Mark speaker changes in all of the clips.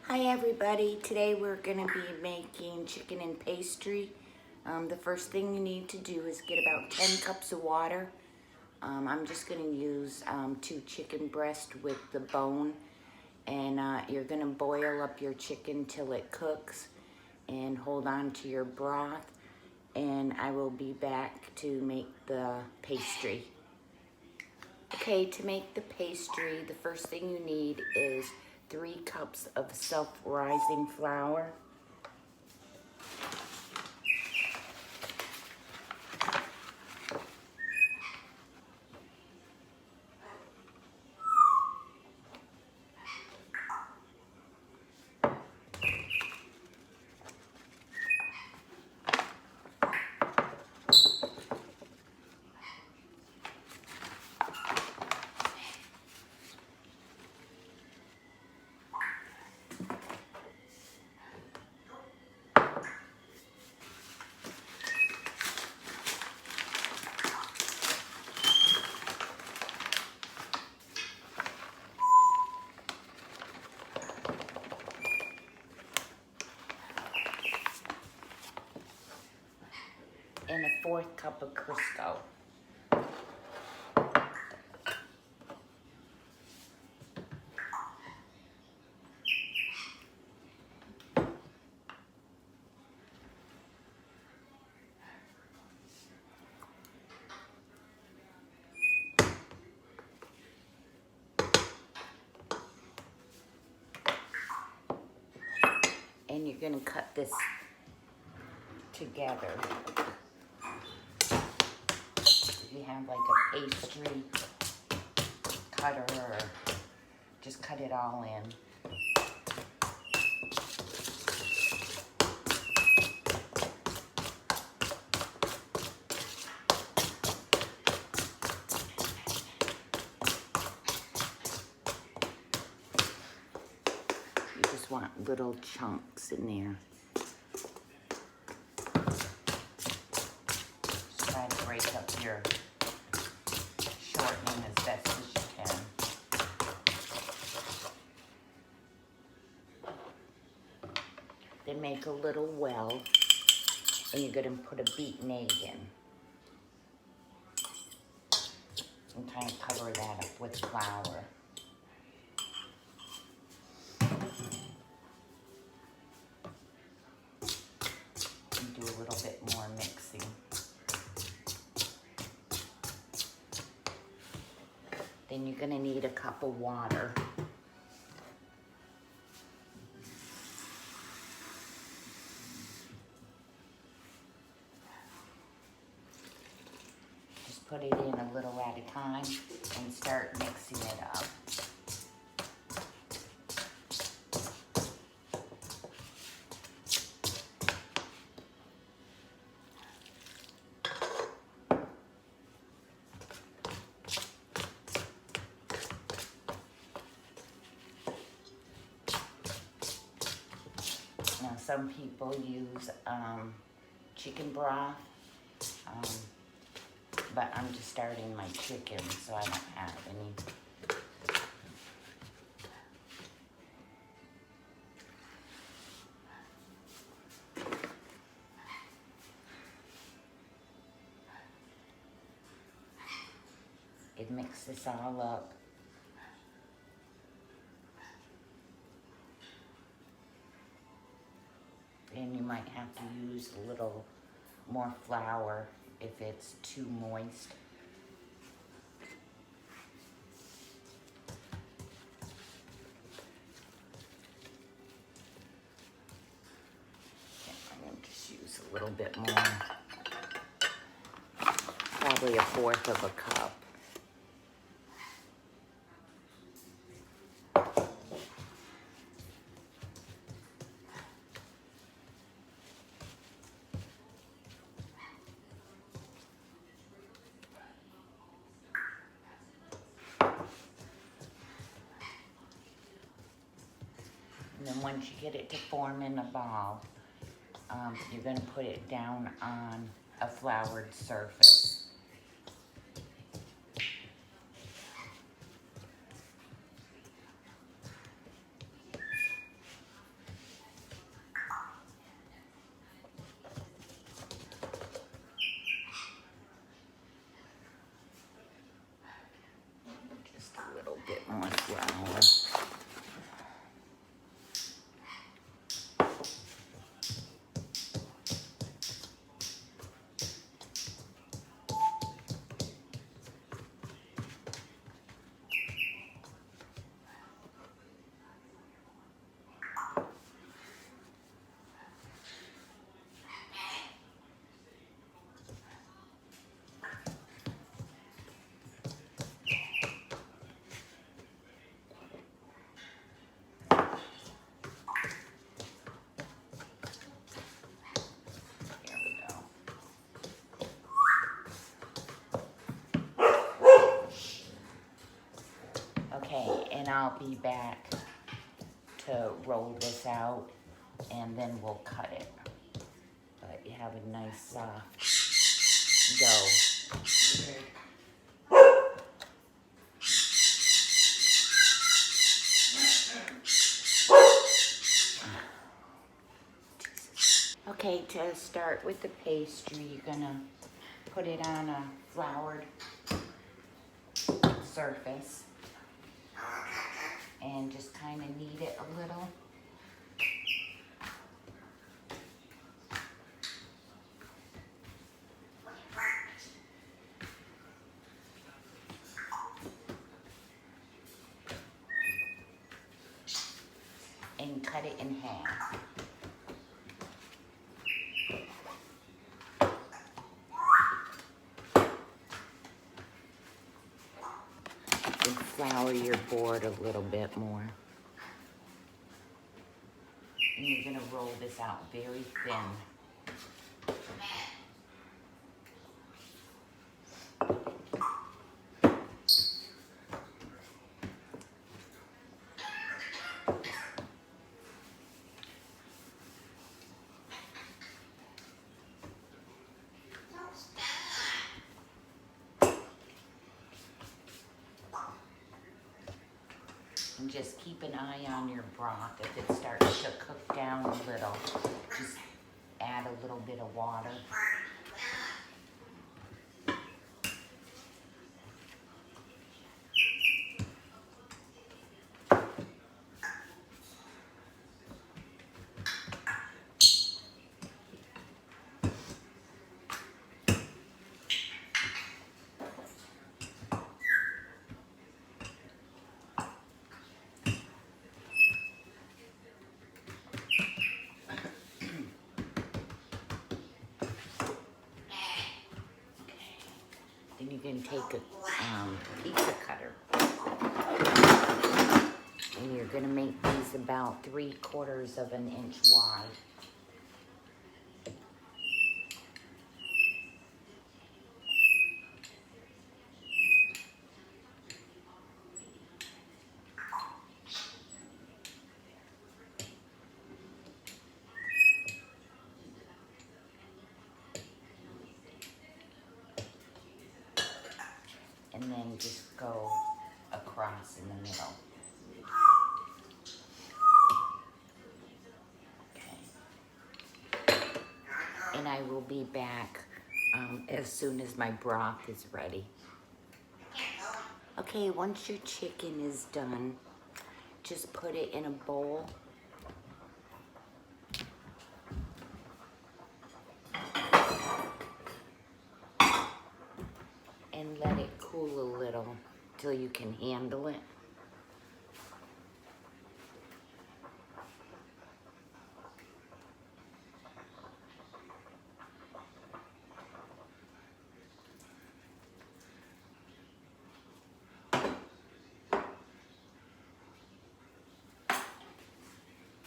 Speaker 1: Hi everybody, today we're going to be making chicken and pastry. The first thing you need to do is get about 10 cups of water. I'm just going to use 2 chicken breasts with the bone, and you're going to boil up your chicken till it cooks and hold on to your broth, and I will be back to make the pastry. Okay, to make the pastry, the first thing you need is 3 cups of self-rising flour. And a 4th cup of Crisco. And you're gonna cut this together. If you have like a pastry cutter, or just cut it all in. You just want little chunks in there. Just try to break up your shortening as best as you can. Then make a little well, and you're gonna put a beaten egg in. And kind of cover that up with flour. And do a little bit more mixing. Then you're gonna need a cup of water. Just put it in a little at a time and start mixing it up. Now, some people use chicken broth, but I'm just starting my chicken, so I don't have any. And mix this all up. And you might have to use a little more flour if it's too moist. Okay, I'm going to just use a little bit more. Probably a 1/4 of a cup. And then once you get it to form in a ball, you're going to put it down on a floured surface. I'll be back to roll this out, and then we'll cut it. But you have a nice soft dough. Okay, to start with the pastry, you're gonna put it on a floured surface and just kind of knead it a little. And cut it in half. And flour your board a little bit more. And you're gonna roll this out very thin. And just keep an eye on your broth. If it starts to cook down a little, just add a little bit of water. Then you can take a pizza cutter, and you're gonna make these about 3/4 of an inch wide. And then just go across in the middle. Okay. And I will be back as soon as my broth is ready. Okay, once your chicken is done, just put it in a bowl. And let it cool a little till you can handle it.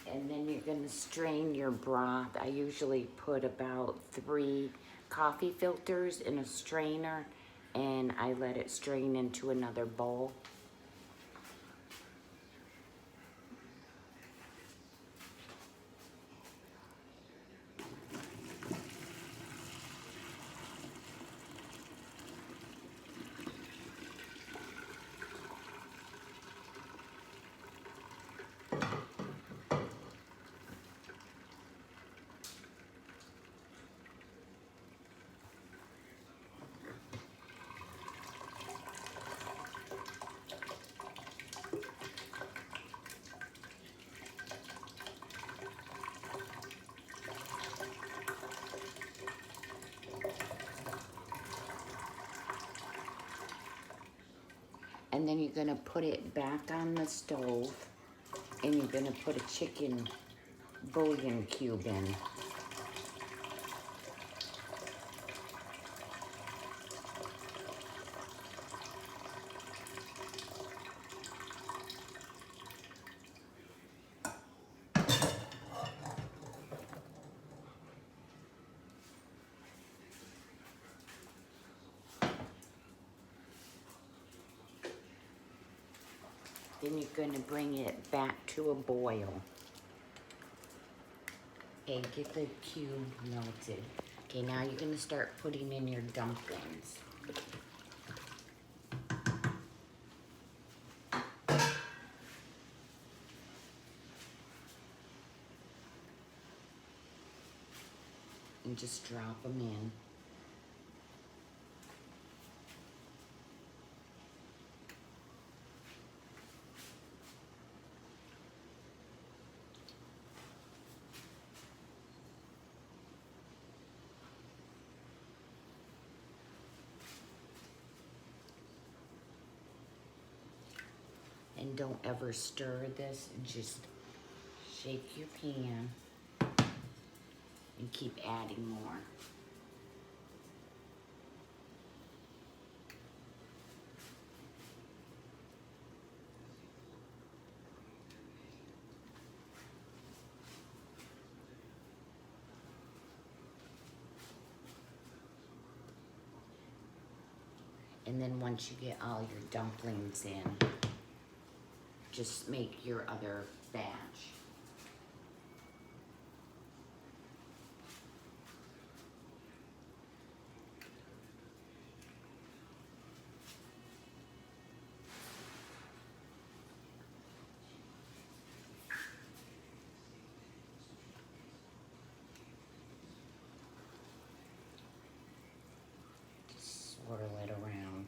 Speaker 1: And then you're gonna strain your broth. I usually put about 3 coffee filters in a strainer, and I let it strain into another bowl. And then you're gonna put it back on the stove, and you're gonna put a chicken bouillon cube in. Then you're going to bring it back to a boil. Okay, get the cube melted. Okay, now you're going to start putting in your dumplings. And just drop them in. And don't ever stir this, just shake your pan and keep adding more. And then once you get all your dumplings in, just make your other batch. Just swirl it around.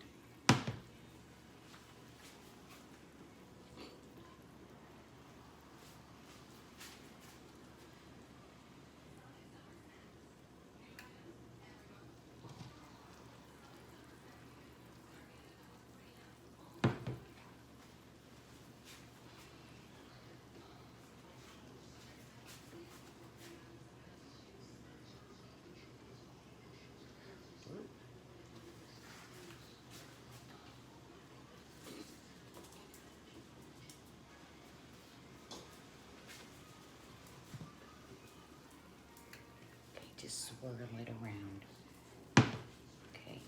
Speaker 1: Just swirl it around. Okay,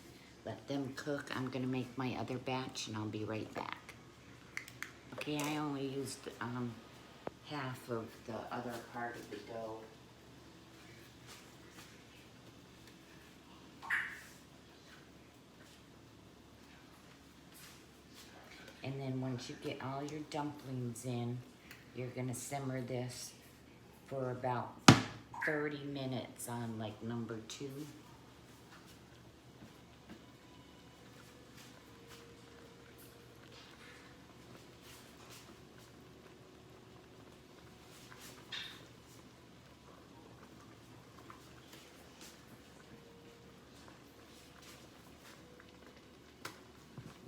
Speaker 1: let them cook. I'm gonna make my other batch and I'll be right back. Okay, I only used half of the other part of the dough. And then once you get all your dumplings in, you're gonna simmer this for about 30 minutes on like number 2.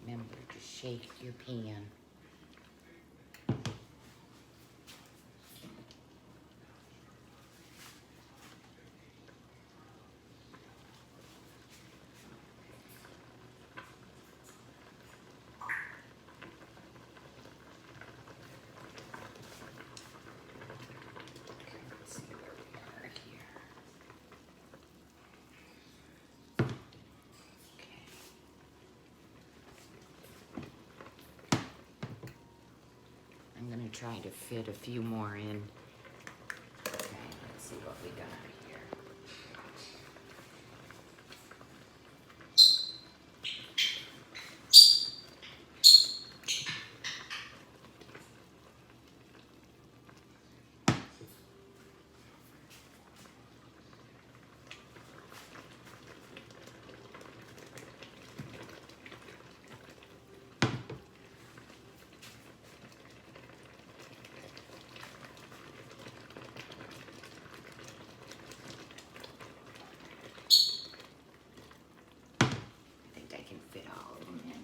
Speaker 1: Remember to shake your pan. I'm gonna try to fit a few more in. Okay, let's see what we got here. Fit all of them in.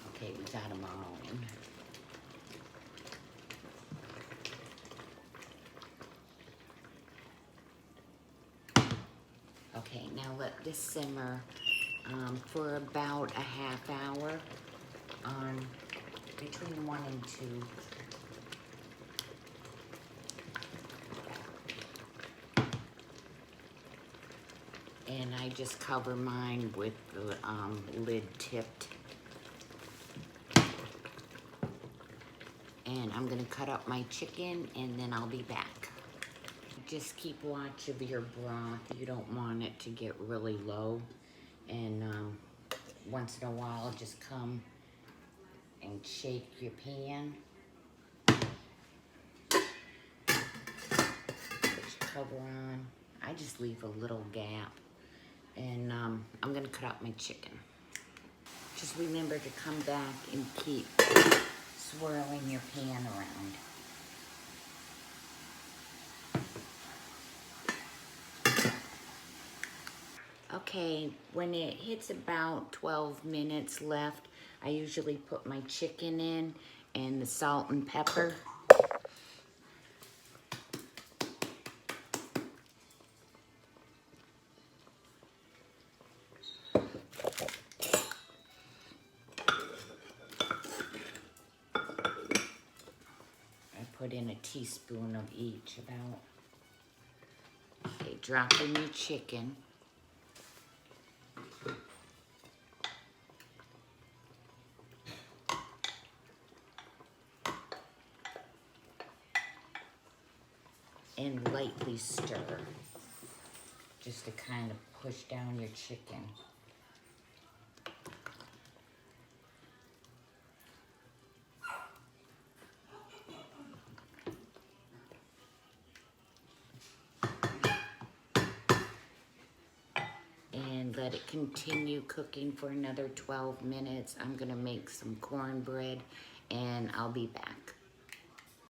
Speaker 1: Okay, we got them all in. Okay, now let this simmer for about a half hour on between 1 and 2. And I just cover mine with the lid tipped. And I'm gonna cut up my chicken and then I'll be back. Just keep watch of your broth. You don't want it to get really low. And once in a while, just come and shake your pan. Put your cover on. I just leave a little gap. And I'm gonna cut up my chicken. Just remember to come back and keep swirling your pan around. Okay, when it hits about 12 minutes left, I usually put my chicken in and the salt and pepper. I put in a teaspoon of each about. Okay, drop in your chicken. And lightly stir, just to kind of push down your chicken. And let it continue cooking for another 12 minutes. I'm gonna make some cornbread and I'll be back.